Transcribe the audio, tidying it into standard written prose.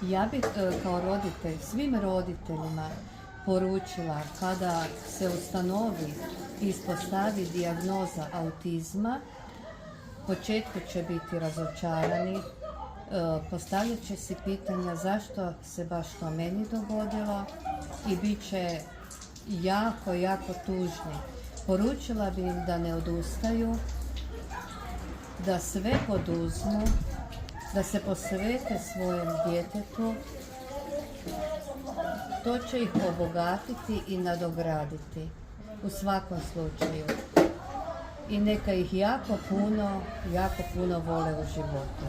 Ja bih kao roditelj svim roditeljima poručila kada se ustanovi i ispostavi dijagnoza autizma, u početku će biti razočarani, postavljat će si pitanja zašto se baš to meni dogodilo i bit će jako tužni. Poručila bi im da ne odustaju, da sve poduzmu, da se posvete svojem djetetu. To će ih obogatiti i nadograditi u svakom slučaju. I neka ih jako puno vole u životu.